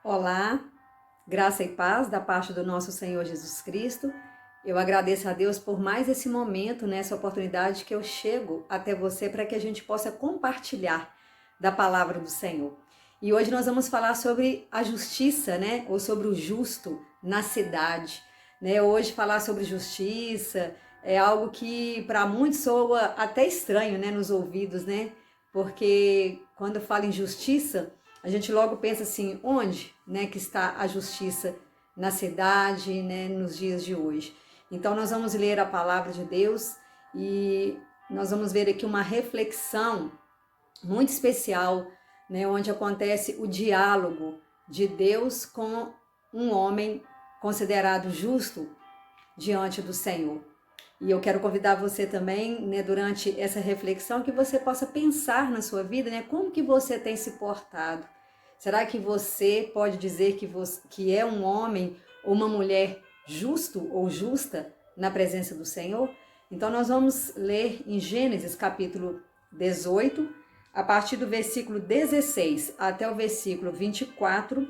Olá, graça e paz da parte do nosso Senhor Jesus Cristo. Eu agradeço a Deus por mais esse momento, essa oportunidade que eu chego até você para que a gente possa compartilhar da palavra do Senhor. E hoje nós vamos falar sobre a justiça, ou sobre o justo na cidade. Hoje falar sobre justiça é algo que para muitos soa até estranho, nos ouvidos, Porque quando fala em justiça, a gente logo pensa assim, onde, que está a justiça na cidade, nos dias de hoje. Então nós vamos ler a palavra de Deus e nós vamos ver aqui uma reflexão muito especial, onde acontece o diálogo de Deus com um homem considerado justo diante do Senhor. E eu quero convidar você também, durante essa reflexão, que você possa pensar na sua vida, como que você tem se portado. Será que você pode dizer que é um homem ou uma mulher justo ou justa na presença do Senhor? Então nós vamos ler em Gênesis capítulo 18, a partir do versículo 16 até o versículo 24,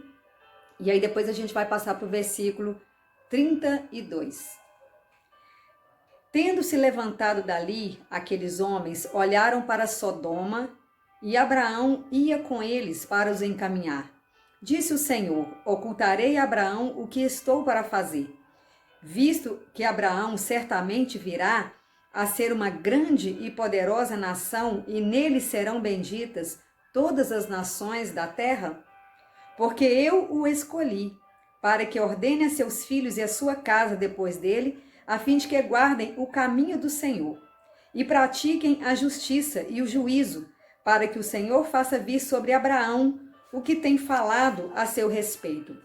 e aí depois a gente vai passar para o versículo 32. Tendo se levantado dali, aqueles homens olharam para Sodoma, e Abraão ia com eles para os encaminhar. Disse o Senhor: ocultarei a Abraão o que estou para fazer, visto que Abraão certamente virá a ser uma grande e poderosa nação, e nele serão benditas todas as nações da terra? Porque eu o escolhi, para que ordene a seus filhos e a sua casa depois dele, a fim de que guardem o caminho do Senhor e pratiquem a justiça e o juízo, para que o Senhor faça vir sobre Abraão o que tem falado a seu respeito.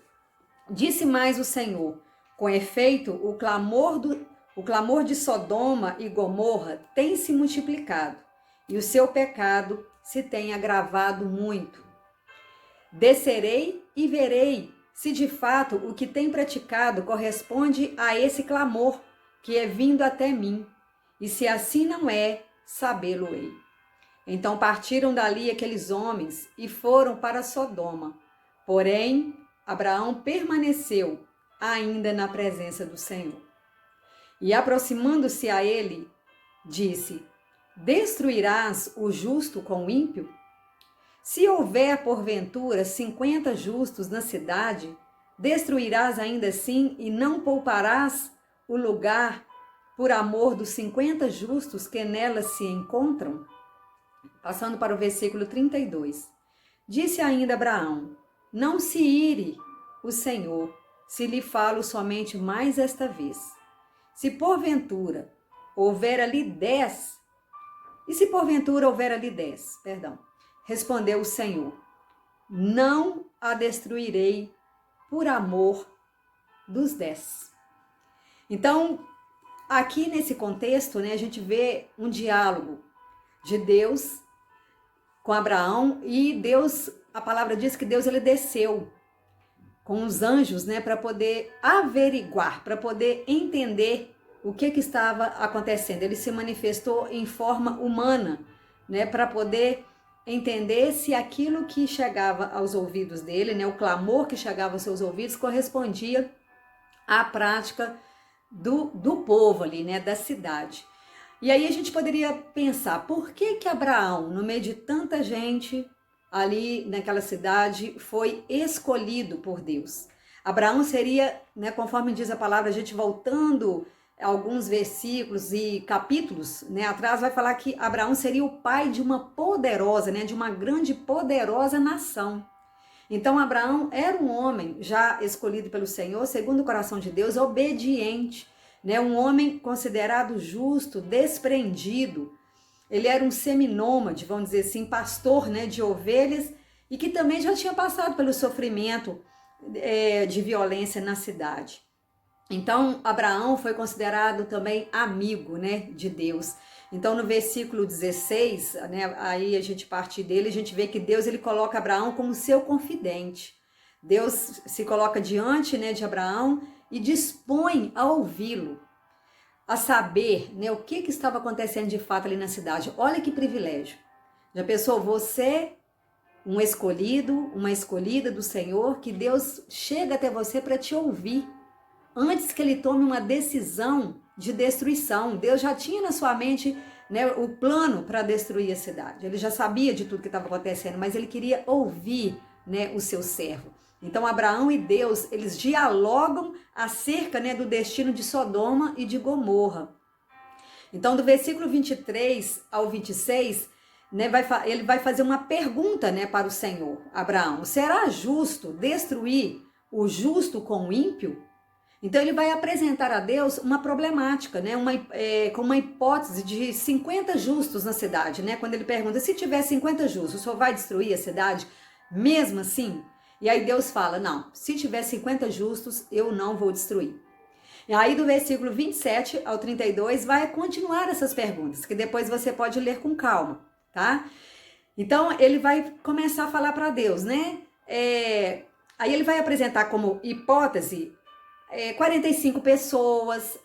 Disse mais o Senhor: com efeito, o clamor de Sodoma e Gomorra tem se multiplicado, e o seu pecado se tem agravado muito. Descerei e verei se de fato o que tem praticado corresponde a esse clamor que é vindo até mim, e se assim não é, sabê-lo-ei. Então partiram dali aqueles homens e foram para Sodoma. Porém, Abraão permaneceu ainda na presença do Senhor. E aproximando-se a ele, disse: destruirás o justo com o ímpio? Se houver porventura 50 justos na cidade, destruirás ainda assim e não pouparás o lugar por amor dos 50 justos que nela se encontram? Passando para o versículo 32. Disse ainda Abraão: não se ire o Senhor, se lhe falo somente mais esta vez. Se porventura houver ali 10, respondeu o Senhor: não a destruirei por amor dos 10. Então, aqui nesse contexto, a gente vê um diálogo de Deus com Abraão, e Deus, a palavra diz que Deus ele desceu com os anjos, para poder averiguar, para poder entender o que estava acontecendo. Ele se manifestou em forma humana, para poder entender se aquilo que chegava aos ouvidos dele, o clamor que chegava aos seus ouvidos, correspondia à prática do povo ali, da cidade. E aí a gente poderia pensar, por que Abraão, no meio de tanta gente ali naquela cidade, foi escolhido por Deus? Abraão seria, conforme diz a palavra, a gente voltando alguns versículos e capítulos, atrás, vai falar que Abraão seria o pai de uma poderosa, de uma grande e poderosa nação. Então Abraão era um homem já escolhido pelo Senhor, segundo o coração de Deus, obediente, um homem considerado justo, desprendido. Ele era um seminômade, vamos dizer assim, pastor, de ovelhas, e que também já tinha passado pelo sofrimento de violência na cidade. Então Abraão foi considerado também amigo, de Deus. Então no versículo 16, aí a gente parte dele, a gente vê que Deus ele coloca Abraão como seu confidente. Deus se coloca diante, de Abraão e dispõe a ouvi-lo, a saber, o que estava acontecendo de fato ali na cidade. Olha que privilégio. Já pensou, você, um escolhido, uma escolhida do Senhor, que Deus chega até você para te ouvir. Antes que ele tome uma decisão de destruição, Deus já tinha na sua mente, né, o plano para destruir a cidade. Ele já sabia de tudo que estava acontecendo, mas ele queria ouvir, né, o seu servo. Então Abraão e Deus, eles dialogam acerca, né, do destino de Sodoma e de Gomorra. Então do versículo 23 ao 26, né, ele vai fazer uma pergunta, né, para o Senhor. Abraão: será justo destruir o justo com o ímpio? Então ele vai apresentar a Deus uma problemática, né? Com uma hipótese de 50 justos na cidade, né? Quando ele pergunta: se tiver 50 justos, o senhor vai destruir a cidade mesmo assim? E aí Deus fala: não, se tiver 50 justos, eu não vou destruir. E aí do versículo 27 ao 32 vai continuar essas perguntas, que depois você pode ler com calma, tá? Então ele vai começar a falar para Deus, né? Aí ele vai apresentar como hipótese 45 pessoas,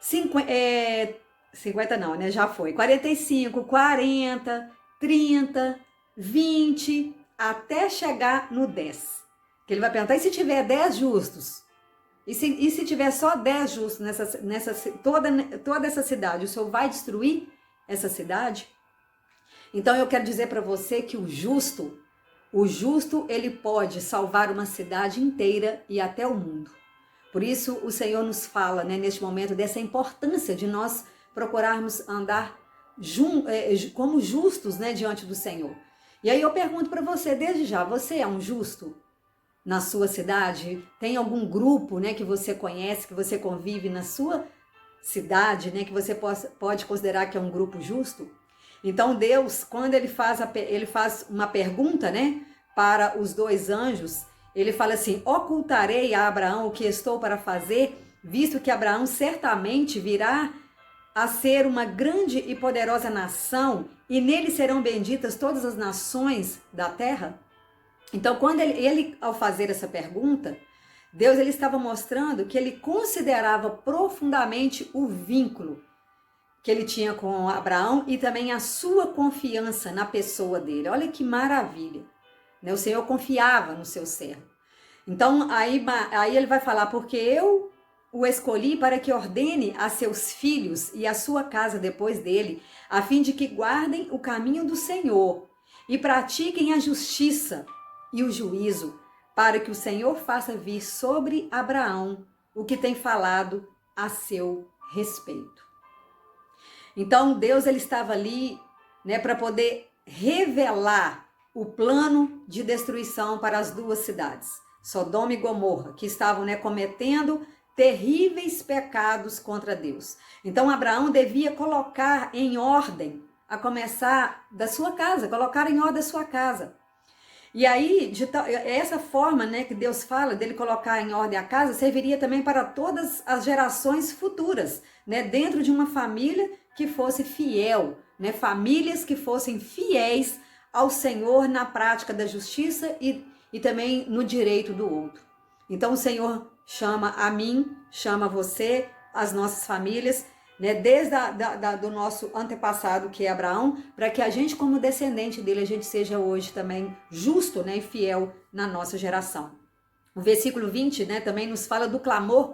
50 não, né? Já foi. 45, 40, 30, 20, até chegar no 10. Que ele vai perguntar: e se tiver 10 justos? E se tiver só 10 justos toda essa cidade, o Senhor vai destruir essa cidade? Então eu quero dizer para você que o justo, ele pode salvar uma cidade inteira e até o mundo. Por isso o Senhor nos fala, né, neste momento, dessa importância de nós procurarmos andar como justos, né, diante do Senhor. E aí eu pergunto para você, desde já, você é um justo na sua cidade? Tem algum grupo, né, que você conhece, que você convive na sua cidade, né, que você pode considerar que é um grupo justo? Então Deus, quando ele faz uma pergunta, né, para os dois anjos, ele fala assim: ocultarei a Abraão o que estou para fazer, visto que Abraão certamente virá a ser uma grande e poderosa nação, e nele serão benditas todas as nações da terra? Então, quando ele ao fazer essa pergunta, Deus ele estava mostrando que ele considerava profundamente o vínculo que ele tinha com Abraão e também a sua confiança na pessoa dele. Olha que maravilha, né? O Senhor confiava no seu servo. Então, aí ele vai falar: porque eu o escolhi para que ordene a seus filhos e a sua casa depois dele, a fim de que guardem o caminho do Senhor e pratiquem a justiça e o juízo, para que o Senhor faça vir sobre Abraão o que tem falado a seu respeito. Então Deus ele estava ali, né, para poder revelar o plano de destruição para as duas cidades, Sodoma e Gomorra, que estavam, né, cometendo terríveis pecados contra Deus. Então Abraão devia colocar em ordem, a começar da sua casa, colocar em ordem a sua casa. E aí, essa forma, né, que Deus fala dele colocar em ordem a casa, serviria também para todas as gerações futuras, né, dentro de uma família que fosse fiel, né, famílias que fossem fiéis ao Senhor na prática da justiça e também no direito do outro. Então o Senhor chama a mim, chama você, as nossas famílias, né, desde do nosso antepassado, que é Abraão, para que a gente, como descendente dele, a gente seja hoje também justo, né, e fiel na nossa geração. O versículo 20, né, também nos fala do clamor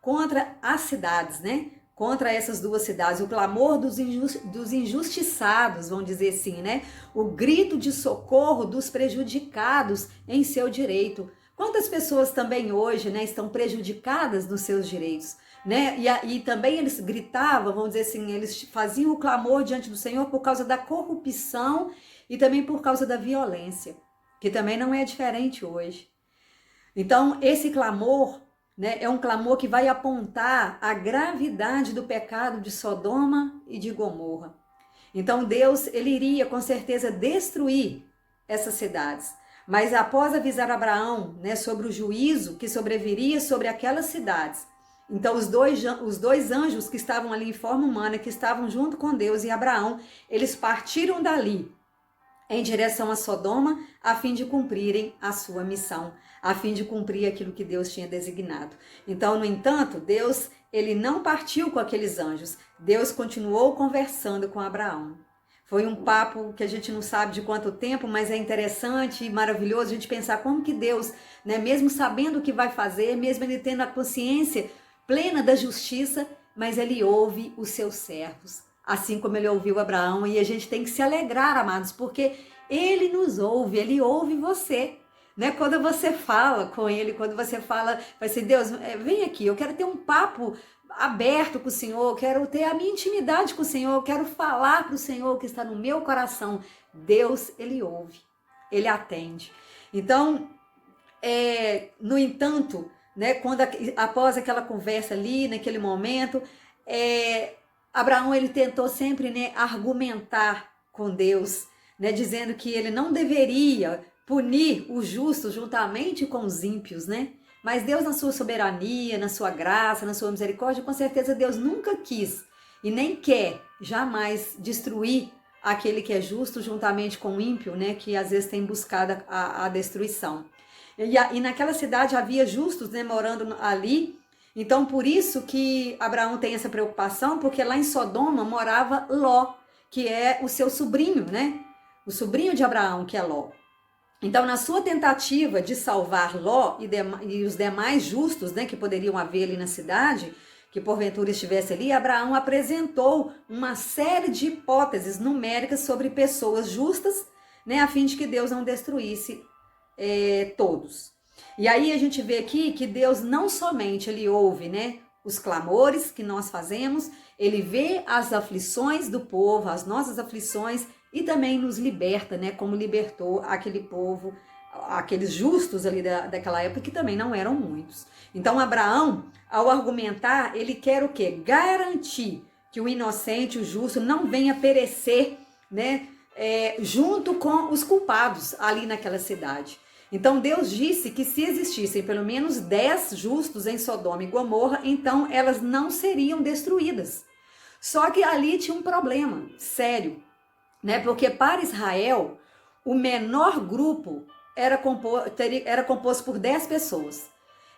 contra as cidades, né, contra essas duas cidades, o clamor dos injustiçados, vamos dizer assim, né, o grito de socorro dos prejudicados em seu direito. Quantas pessoas também hoje, né, estão prejudicadas nos seus direitos? Né? E também eles gritavam, vamos dizer assim, eles faziam o clamor diante do Senhor por causa da corrupção e também por causa da violência, que também não é diferente hoje. Então, esse clamor, né, é um clamor que vai apontar a gravidade do pecado de Sodoma e de Gomorra. Então, Deus, ele iria com certeza destruir essas cidades. Mas após avisar Abraão, né, sobre o juízo que sobreviria sobre aquelas cidades, então os dois anjos que estavam ali em forma humana, que estavam junto com Deus e Abraão, eles partiram dali em direção a Sodoma, a fim de cumprirem a sua missão, a fim de cumprir aquilo que Deus tinha designado. Então, no entanto, Deus, ele não partiu com aqueles anjos. Deus continuou conversando com Abraão. Foi um papo que a gente não sabe de quanto tempo, mas é interessante e maravilhoso a gente pensar como que Deus, né, mesmo sabendo o que vai fazer, mesmo ele tendo a consciência plena da justiça, mas ele ouve os seus servos, assim como ele ouviu Abraão. E a gente tem que se alegrar, amados, porque ele nos ouve, ele ouve você. Né? Quando você fala com ele, quando você fala, vai ser Deus, vem aqui, eu quero ter um papo aberto com o Senhor, eu quero ter a minha intimidade com o Senhor, eu quero falar para o Senhor que está no meu coração. Deus, ele ouve, ele atende. Então, no entanto, né, quando após aquela conversa ali, naquele momento, Abraão ele tentou sempre, né, argumentar com Deus, né, dizendo que ele não deveria punir os justos juntamente com os ímpios, né? Mas Deus, na sua soberania, na sua graça, na sua misericórdia, com certeza Deus nunca quis e nem quer jamais destruir aquele que é justo juntamente com o ímpio, né? Que às vezes tem buscado a destruição. E naquela cidade havia justos, né, morando ali. Então, por isso que Abraão tem essa preocupação, porque lá em Sodoma morava Ló, que é o seu sobrinho, né? O sobrinho de Abraão, que é Ló. Então, na sua tentativa de salvar Ló e os demais justos, né, que poderiam haver ali na cidade, que porventura estivesse ali, Abraão apresentou uma série de hipóteses numéricas sobre pessoas justas, né, a fim de que Deus não destruísse todos. E aí a gente vê aqui que Deus não somente ele ouve, né, os clamores que nós fazemos, ele vê as aflições do povo, as nossas aflições, e também nos liberta, né, como libertou aquele povo, aqueles justos ali daquela época, que também não eram muitos. Então Abraão, ao argumentar, ele quer o quê? Garantir que o inocente, o justo, não venha perecer, né, junto com os culpados ali naquela cidade. Então Deus disse que se existissem pelo menos 10 justos em Sodoma e Gomorra, então elas não seriam destruídas. Só que ali tinha um problema sério, né? Porque para Israel, o menor grupo era composto por 10 pessoas.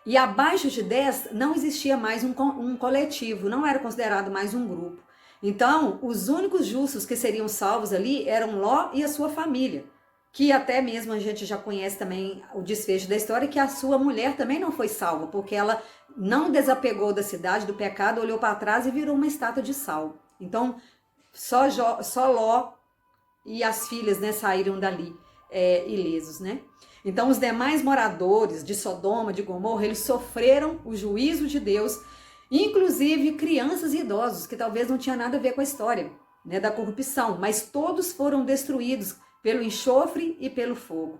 E abaixo de 10 não existia mais um coletivo, não era considerado mais um grupo. Então, os únicos justos que seriam salvos ali eram Ló e a sua família, que até mesmo a gente já conhece também o desfecho da história, que a sua mulher também não foi salva, porque ela não desapegou da cidade, do pecado, olhou para trás e virou uma estátua de sal. Então, só Ló e as filhas, né, saíram dali ilesos, né? Então, os demais moradores de Sodoma, de Gomorra, eles sofreram o juízo de Deus, inclusive crianças e idosos, que talvez não tinha nada a ver com a história, né, da corrupção, mas todos foram destruídos pelo enxofre e pelo fogo.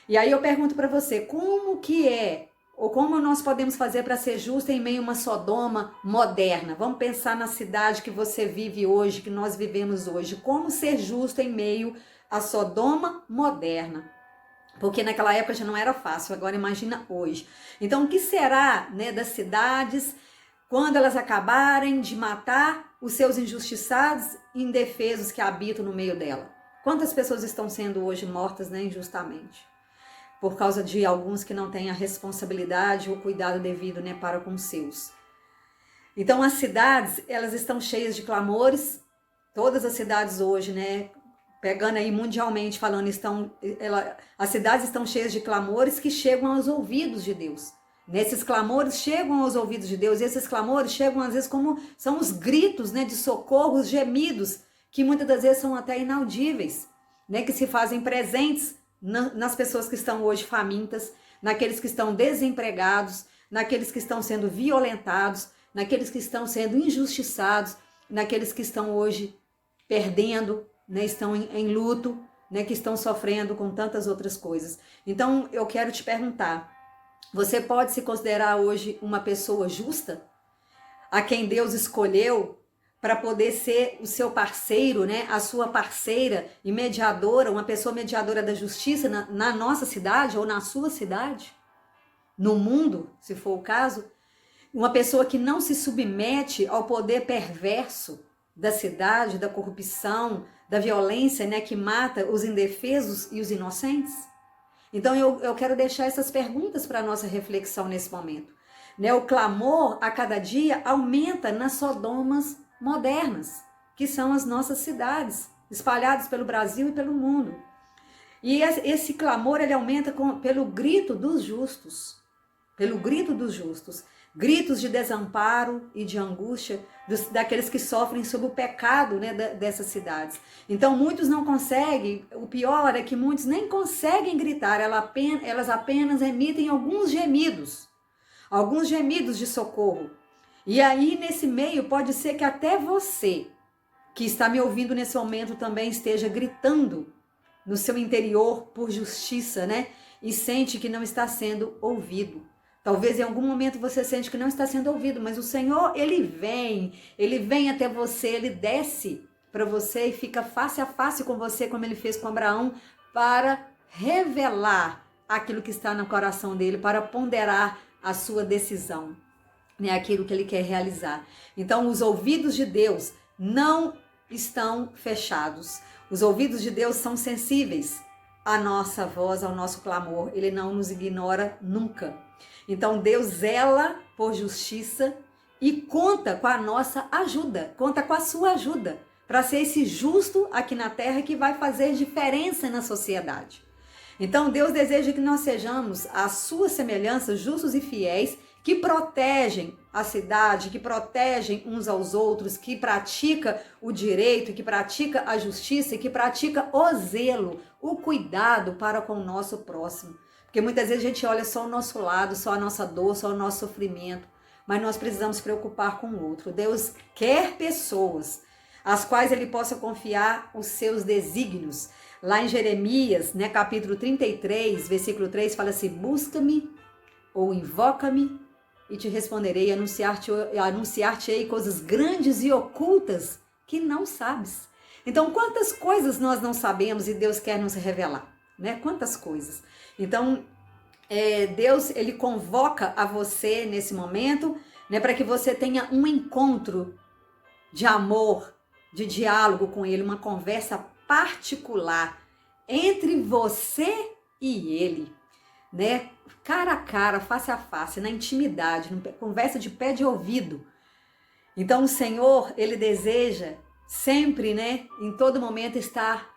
E aí eu pergunto para você, como que ou como nós podemos fazer para ser justo em meio a uma Sodoma moderna? Vamos pensar na cidade que você vive hoje, que nós vivemos hoje. Como ser justo em meio a Sodoma moderna? Porque naquela época já não era fácil, agora imagina hoje. Então, o que será, né, das cidades quando elas acabarem de matar os seus injustiçados e indefesos que habitam no meio dela? Quantas pessoas estão sendo hoje mortas, né, injustamente? Por causa de alguns que não têm a responsabilidade ou cuidado devido, né, para com os seus. Então as cidades, elas estão cheias de clamores. Todas as cidades hoje, né, pegando aí mundialmente falando, as cidades estão cheias de clamores que chegam aos ouvidos de Deus. Nesses clamores chegam aos ouvidos de Deus, e esses clamores chegam às vezes como são os gritos, né, de socorro, os gemidos, que muitas das vezes são até inaudíveis, né, que se fazem presentes nas pessoas que estão hoje famintas, naqueles que estão desempregados, naqueles que estão sendo violentados, naqueles que estão sendo injustiçados, naqueles que estão hoje perdendo, né, estão em luto, né, que estão sofrendo com tantas outras coisas. Então eu quero te perguntar, você pode se considerar hoje uma pessoa justa? A quem Deus escolheu para poder ser o seu parceiro, né, a sua parceira e mediadora, uma pessoa mediadora da justiça na nossa cidade ou na sua cidade, no mundo, se for o caso, uma pessoa que não se submete ao poder perverso da cidade, da corrupção, da violência, né, que mata os indefesos e os inocentes? Então eu quero deixar essas perguntas para a nossa reflexão nesse momento. Né, o clamor a cada dia aumenta nas Sodomas modernas, que são as nossas cidades. espalhados pelo Brasil e pelo mundo. E esse clamor, ele aumenta pelo grito dos justos, pelo grito dos justos. Gritos de desamparo e de angústia daqueles que sofrem sob o pecado, né, dessas cidades. Então muitos não conseguem, o pior é que muitos nem conseguem gritar, elas apenas emitem alguns gemidos de socorro. E aí nesse meio pode ser que até você, que está me ouvindo nesse momento, também esteja gritando no seu interior por justiça, né? E sente que não está sendo ouvido. Talvez em algum momento você sente que não está sendo ouvido, mas o Senhor, ele vem até você, ele desce para você e fica face a face com você, como ele fez com Abraão, para revelar aquilo que está no coração dele, para ponderar a sua decisão, né? Aquilo que ele quer realizar. Então, os ouvidos de Deus não estão fechados. Os ouvidos de Deus são sensíveis à nossa voz, ao nosso clamor. Ele não nos ignora nunca. Então Deus zela por justiça e conta com a nossa ajuda, conta com a sua ajuda, para ser esse justo aqui na terra que vai fazer diferença na sociedade. Então Deus deseja que nós sejamos a sua semelhança, justos e fiéis, que protegem a cidade, que protegem uns aos outros, que pratica o direito, que pratica a justiça e que pratica o zelo, o cuidado para com o nosso próximo. Porque muitas vezes a gente olha só o nosso lado, só a nossa dor, só o nosso sofrimento, mas nós precisamos preocupar com o outro. Deus quer pessoas às quais ele possa confiar os seus desígnios. Lá em Jeremias, né, capítulo 33, versículo 3, fala assim: busca-me ou invoca-me e te responderei, anunciar-te-ei coisas grandes e ocultas que não sabes. Então, quantas coisas nós não sabemos e Deus quer nos revelar, né? Quantas coisas. Então, Deus, ele convoca a você nesse momento, né, para que você tenha um encontro de amor, de diálogo com ele, uma conversa particular entre você e ele, né? Cara a cara, face a face, na intimidade, conversa de pé de ouvido. Então o Senhor, ele deseja sempre, né, em todo momento estar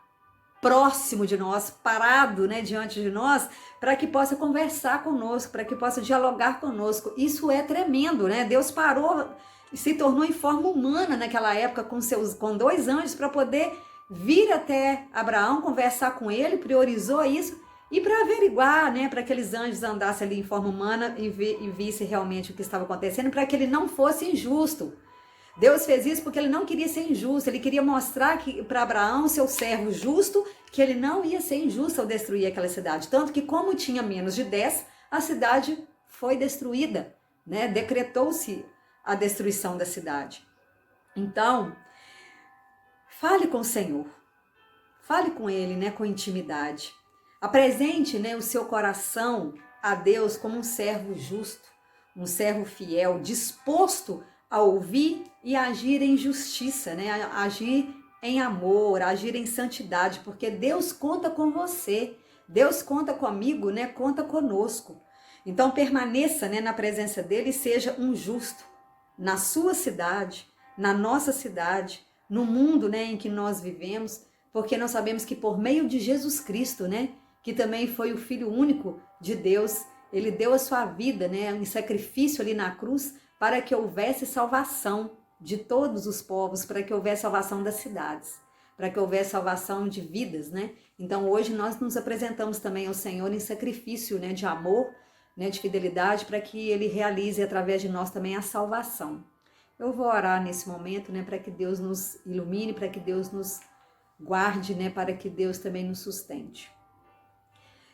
próximo de nós, parado, né, diante de nós, para que possa conversar conosco, para que possa dialogar conosco. Isso é tremendo, né? Deus parou e se tornou em forma humana naquela época com 2 anjos para poder vir até Abraão, conversar com ele, priorizou isso e para averiguar, né, para que aqueles anjos andassem ali em forma humana e vissem realmente o que estava acontecendo, para que ele não fosse injusto. Deus fez isso porque ele não queria ser injusto, ele queria mostrar para Abraão, seu servo justo, que ele não ia ser injusto ao destruir aquela cidade. Tanto que, como tinha menos de 10, a cidade foi destruída, né? Decretou-se a destruição da cidade. Então, fale com o Senhor, fale com ele, né, com intimidade. Apresente, né, o seu coração a Deus como um servo justo, um servo fiel, disposto a ouvir e agir em justiça, né? Agir em amor, agir em santidade, porque Deus conta com você, Deus conta comigo, né? Conta conosco. Então permaneça, né, na presença dele e seja um justo na sua cidade, na nossa cidade, no mundo, né, em que nós vivemos, porque nós sabemos que por meio de Jesus Cristo, né, que também foi o Filho único de Deus, ele deu a sua vida, né, em sacrifício ali na cruz, para que houvesse salvação de todos os povos, para que houvesse salvação das cidades, para que houvesse salvação de vidas, né? Então hoje nós nos apresentamos também ao Senhor em sacrifício, né, de amor, né, de fidelidade, para que ele realize através de nós também a salvação. Eu vou orar nesse momento, né, para que Deus nos ilumine, para que Deus nos guarde, né, para que Deus também nos sustente.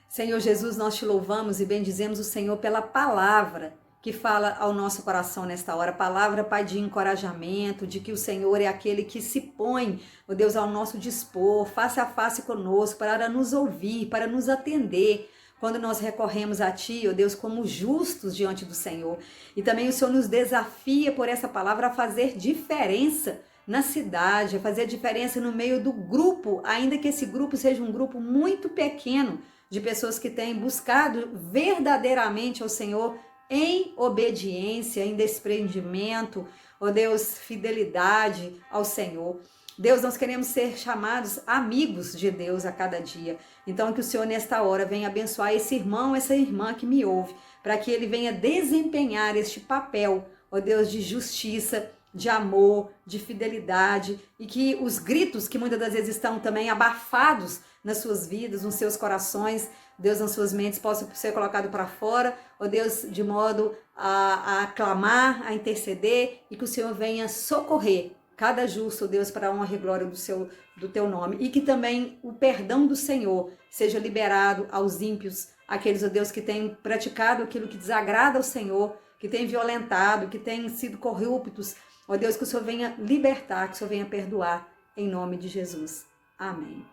Senhor Jesus, nós te louvamos e bendizemos o Senhor pela palavra que fala ao nosso coração nesta hora. Palavra, Pai, de encorajamento, de que o Senhor é aquele que se põe, ó Deus, ao nosso dispor, face a face conosco, para nos ouvir, para nos atender, quando nós recorremos a Ti, ó Deus, como justos diante do Senhor. E também o Senhor nos desafia por essa palavra a fazer diferença na cidade, a fazer diferença no meio do grupo, ainda que esse grupo seja um grupo muito pequeno, de pessoas que têm buscado verdadeiramente ao Senhor em obediência, em desprendimento, ó Deus, fidelidade ao Senhor. Deus, nós queremos ser chamados amigos de Deus a cada dia. Então, que o Senhor, nesta hora, venha abençoar esse irmão, essa irmã que me ouve, para que ele venha desempenhar este papel, ó Deus, de justiça, de amor, de fidelidade, e que os gritos que muitas das vezes estão também abafados nas suas vidas, nos seus corações, Deus, nas suas mentes, possam ser colocados para fora, ó Deus, de modo a clamar, a interceder, e que o Senhor venha socorrer cada justo, Deus, para a honra e glória do teu nome, e que também o perdão do Senhor seja liberado aos ímpios, aqueles, ó Deus, que têm praticado aquilo que desagrada ao Senhor, que têm violentado, que têm sido corruptos, ó Deus, que o Senhor venha libertar, que o Senhor venha perdoar, em nome de Jesus. Amém.